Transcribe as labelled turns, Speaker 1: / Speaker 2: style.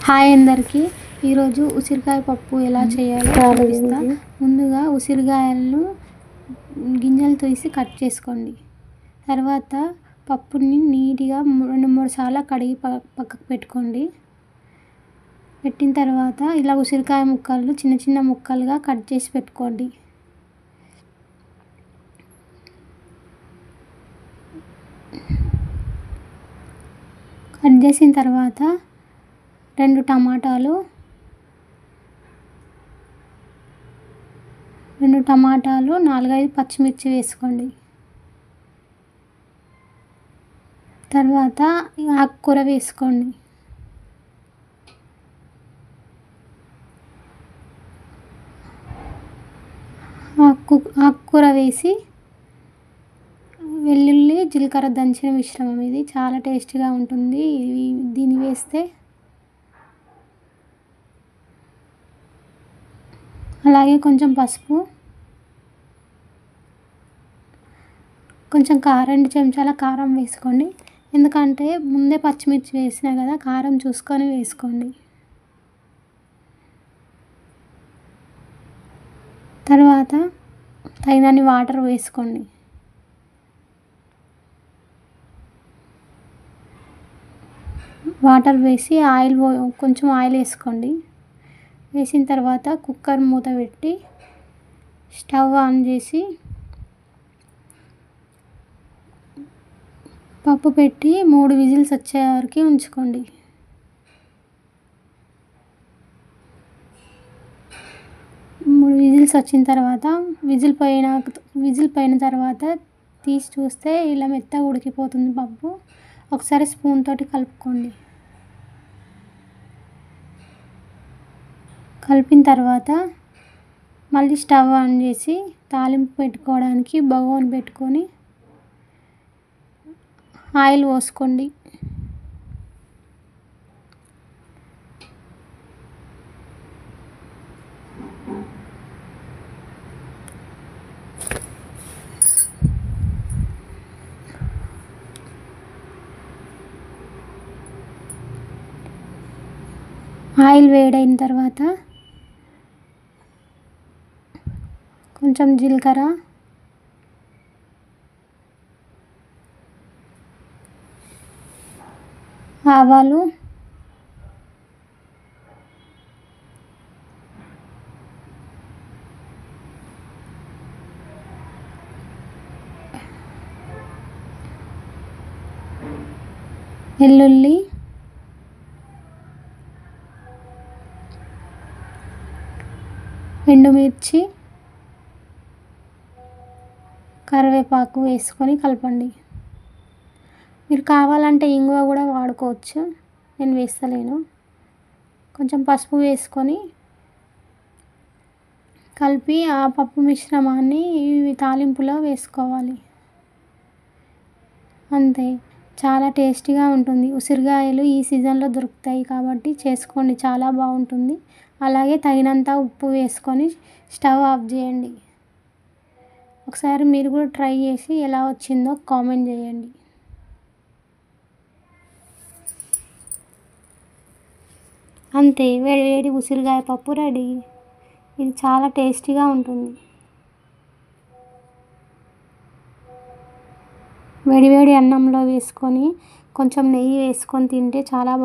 Speaker 1: Hi అందరికీ. ఈరోజు ఉసిరికాయ పప్పు ఎలా చేయాలో చూపిస్తా. ముందుగా ఉసిరికాయలను గింజలు తీసి కట్ చేసుకోండి. తర్వాత పప్పుని నీట్గా 2-3 సార్లు కడిగి పక్కకు పెట్టుకోండి. పెట్టిన తర్వాత ఇలా ఉసిరికాయ ముక్కలు చిన్న చిన్న ముక్కలుగా కట్ చేసి పెట్టుకోండి. కట్ చేసిన తర్వాత 2 టమాటాలు, 4-5 పచ్చిమిర్చి వేసుకోండి. తర్వాత ఆకుకూర వేసుకోండి. ఆకుకూర వేసి వెల్లుల్లి జీలకర్ర దంచిన మిశ్రమం, ఇది చాలా టేస్టీగా ఉంటుంది. దీన్ని వేస్తే అలాగే కొంచెం పసుపు, కొంచెం కారం, 2 చెంచాల కారం వేసుకోండి. ఎందుకంటే ముందే పచ్చిమిర్చి వేసినా కదా, కారం చూసుకొని వేసుకోండి. తర్వాత తగినన్ని వాటర్ వేసుకోండి. వాటర్ వేసి కొంచెం ఆయిల్ వేసుకోండి. వేసిన తర్వాత కుక్కర్ మూత పెట్టి స్టవ్ ఆన్ చేసి పప్పు పెట్టి 3 విజిల్స్ వచ్చే వరకు ఉంచుకోండి. విజిల్స్ వచ్చిన తర్వాత విజిల్ పోయిన తర్వాత తీసి చూస్తే ఇలా మెత్తగా ఉడికిపోతుంది పప్పు. ఒకసారి స్పూన్ తోటి కలుపుకోండి. కలిపిన తర్వాత మళ్ళీ స్టవ్ ఆన్ చేసి తాలింపు పెట్టుకోవడానికి బగోని పెట్టుకొని ఆయిల్ పోసుకోండి. ఆయిల్ వేడైన తర్వాత కొంచెం జీలకర్ర, ఆవాలు, వెల్లుల్లి, ఎండుమిర్చి, కరివేపాకు వేసుకొని కలపండి. మీరు కావాలంటే ఇంగువ కూడా వాడుకోవచ్చు, నేను వేస్తలేను. కొంచెం పసుపు వేసుకొని కలిపి ఆ పప్పు మిశ్రమాన్ని ఈ తాలింపులో వేసుకోవాలి. అంతే, చాలా టేస్టీగా ఉంటుంది. ఉసిరికాయలు ఈ సీజన్లో దొరుకుతాయి కాబట్టి చేసుకోండి, చాలా బాగుంటుంది. అలాగే తగినంత ఉప్పు వేసుకొని స్టవ్ ఆఫ్ చేయండి. ఒకసారి మీరు కూడా ట్రై చేసి ఎలా వచ్చిందో కామెంట్ చేయండి. అంతే, వేడి ఉసిరికాయ పప్పు రెడీ. ఇది చాలా టేస్టీగా ఉంటుంది. వేడి అన్నంలో వేసుకొని కొంచెం నెయ్యి వేసుకొని తింటే చాలా బాగుంటుంది.